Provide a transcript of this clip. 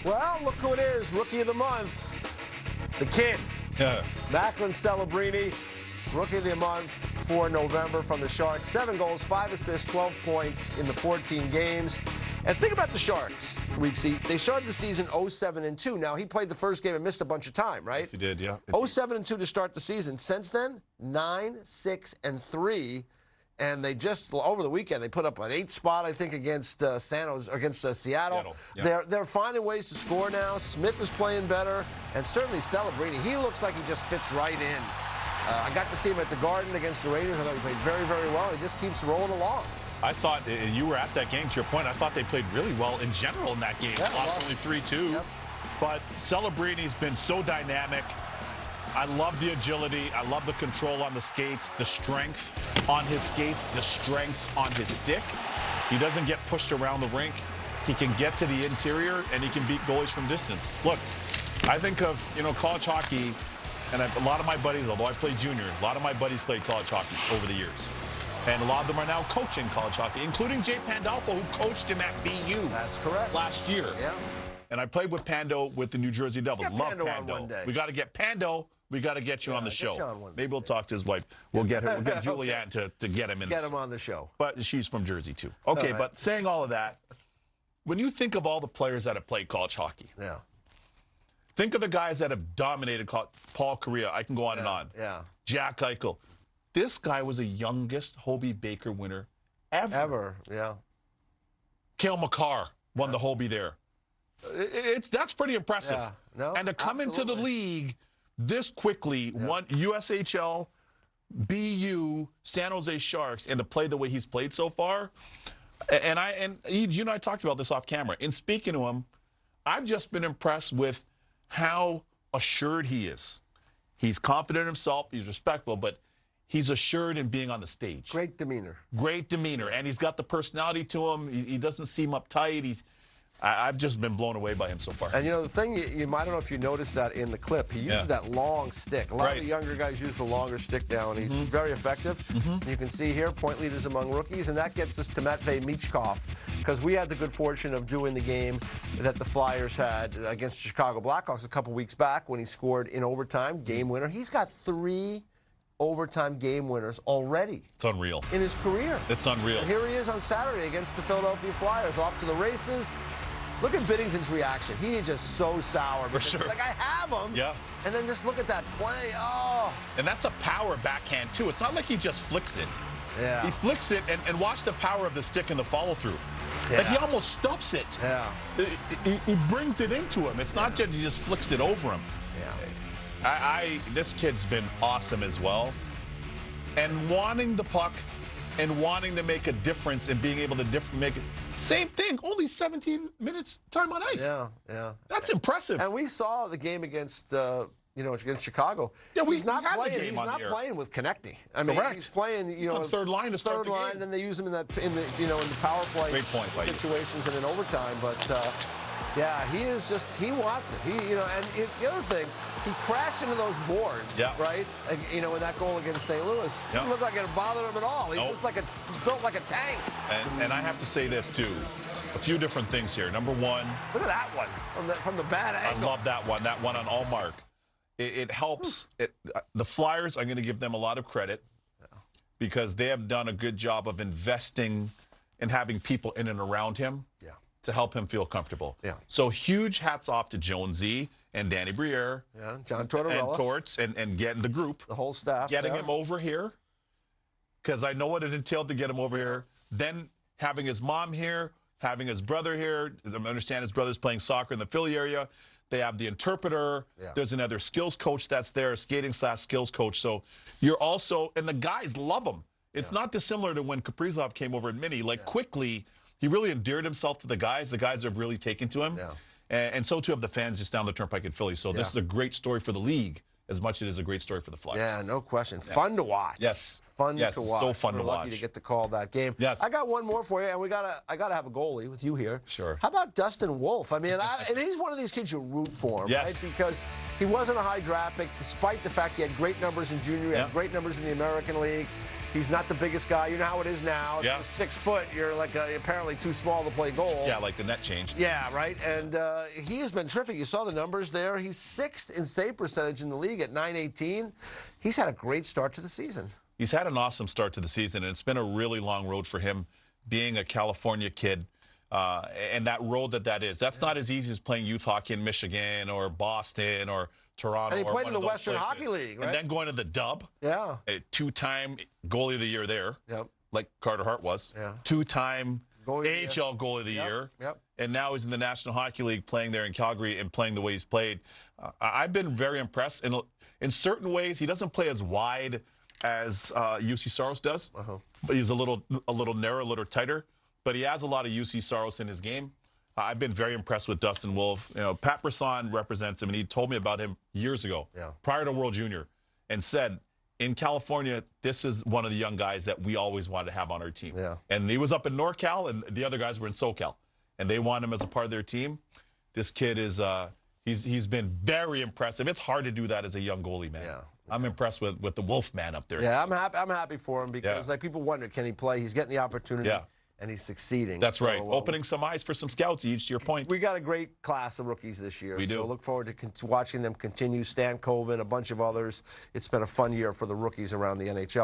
Well, look who it is. Rookie of the month. The kid. Yeah. Macklin Celebrini, Rookie of the month for November from the Sharks. 7 goals, 5 assists, 12 points in the 14 games. And think about the Sharks, Weeksy. They started the season 0-7-2. Now, he played the first game and missed a bunch of time, right? Yes, he did, yeah. 0-7-2 to start the season. Since then, 9-6-3. And they just, over the weekend, they put up an 8th spot, I think, against Seattle. Yeah. They're finding ways to score now. Smith is playing better, and certainly Celebrini. He looks like he just fits right in. I got to see him at the Garden against the Rangers. I thought he played very, very well. He just keeps rolling along. I thought, you were at that game, to your point, I thought they played really well in general in that game. Yeah, Lost only 3-2. Yep. But Celebrini's been so dynamic. I love the agility. I love the control on the skates, the strength on his skates, the strength on his stick. He doesn't get pushed around the rink. He can get to the interior, and he can beat goalies from distance. Look, I think of, college hockey, and a lot of my buddies, although I played junior, a lot of my buddies played college hockey over the years. And a lot of them are now coaching college hockey, including Jay Pandolfo, who coached him at BU. That's correct. Last year. Yeah. And I played with Pando with the New Jersey Devils. Love Pando on Pando. one day. We got to get Pando. We got to get you on the show. On Maybe we'll talk to his wife. We'll get her. We'll get Julianne to get him in. Get him on the show. But she's from Jersey too. Okay, right. But saying all of that, when you think of all the players that have played college hockey, Yeah. think of the guys that have dominated. Paul Kariya. I can go on and on. Yeah. Jack Eichel. This guy was the youngest Hobey Baker winner ever. Yeah. Cale Makar won the Hobey there. That's pretty impressive. Yeah. No, and to come into the absolutely. league this quickly, one USHL, BU, San Jose Sharks, and to play the way he's played so far. And you and I talked about this off camera. In speaking to him, I've just been impressed with how assured he is. He's confident in himself. He's respectful, but he's assured in being on the stage. Great demeanor. Great demeanor, and he's got the personality to him. He doesn't seem uptight. I've just been blown away by him so far. And the thing, I don't know if you noticed that in the clip, he uses that long stick. A lot of the younger guys use the longer stick now, and he's very effective. You can see here, point leaders among rookies, and that gets us to Matvei Michkov, because we had the good fortune of doing the game that the Flyers had against the Chicago Blackhawks a couple weeks back when he scored in overtime, game winner. He's got 3 overtime game winners already. It's unreal. In his career. It's unreal. And here he is on Saturday against the Philadelphia Flyers, off to the races. Look at Biddington's reaction. He is just so sour. For sure. Like, I have him. Yeah. And then just look at that play. Oh. And that's a power backhand, too. It's not like he just flicks it. Yeah. He flicks it, and watch the power of the stick and the follow-through. Yeah. Like, he almost stuffs it. Yeah. He brings it into him. It's not just he just flicks it over him. Yeah. This kid's been awesome as well. And wanting the puck and wanting to make a difference and being able to make it. Same thing, only 17 minutes time on ice. Yeah, yeah. That's impressive. And we saw the game against, against Chicago. Yeah, he's not had the playing. game He's on the not air. playing with Konechny. I mean, Correct. he's playing, on third line to start third the line, game. then they use him in the power play Great point by you. situations and in overtime. But yeah, he is just, he wants it. The other thing, he crashed into those boards, right? In that goal against St. Louis. Didn't look like it bothered him at all. He's just he's built like a tank. And I have to say this too. A few different things here. Number one. Look at that one from the bad angle. I love that one. That one on Allmark. It helps. The Flyers, I'm going to give them a lot of credit because they have done a good job of investing and having people in and around him to help him feel comfortable. Yeah. So huge hats off to Jonesy and Danny Briere. Yeah, John Tortorella. And Torts and getting the group. The whole staff. Getting him over here because I know what it entailed to get him over here. Then having his mom here, having his brother here. I understand his brother's playing soccer in the Philly area. They have the interpreter. Yeah. There's another skills coach that's there, skating/skills coach. So you're also, and the guys love him. It's not dissimilar to when Kaprizov came over in Mini. Like quickly, he really endeared himself to the guys. The guys have really taken to him. Yeah. And so too have the fans just down the turnpike in Philly. So this is a great story for the league as much as it is a great story for the Flyers. Yeah, no question. Yeah. Fun to watch. Yes. Fun to watch. So fun to watch. Lucky to get to call that game. Yes. I got one more for you, and I gotta have a goalie with you here. Sure. How about Dustin Wolf? I mean, and he's one of these kids you root for, right? Because he wasn't a high draft pick, despite the fact he had great numbers in junior, he had great numbers in the American League. He's not the biggest guy. You know how it is now. Yeah. You're 6 foot. You're like apparently too small to play goal. Yeah, like the net changed. Yeah, right. And he has been terrific. You saw the numbers there. He's 6th in save percentage in the league at .918. He's had a great start to the season. He's had an awesome start to the season, and it's been a really long road for him being a California kid. And that road that is. That's not as easy as playing youth hockey in Michigan or Boston or Toronto. And he played in the Western Hockey League, right? And then going to the Dub. Yeah. A 2-time goalie of the year there. Yep. Like Carter Hart was. Yeah. 2-time AHL goalie of the year. Yep. And now he's in the National Hockey League playing there in Calgary and playing the way he's played. I've been very impressed. In certain ways, he doesn't play as wide as UC Saros does. But he's a little narrow, a little tighter. But he has a lot of UC Saros in his game. I've been very impressed with Dustin Wolf. You know, Pat Brisson represents him, and he told me about him years ago, prior to World Junior, and said, in California, this is one of the young guys that we always wanted to have on our team. Yeah. And he was up in NorCal, and the other guys were in SoCal, and they want him as a part of their team. This kid is he's been very impressive. It's hard to do that as a young goalie, man. Yeah. I'm impressed with the Wolf man up there. Yeah, I'm happy for him because like people wonder, can he play? He's getting the opportunity. Yeah. And he's succeeding. That's right. Opening some eyes for some scouts, each to your point. We got a great class of rookies this year. We do. So look forward to watching them continue. Stan Colvin, a bunch of others. It's been a fun year for the rookies around the NHL.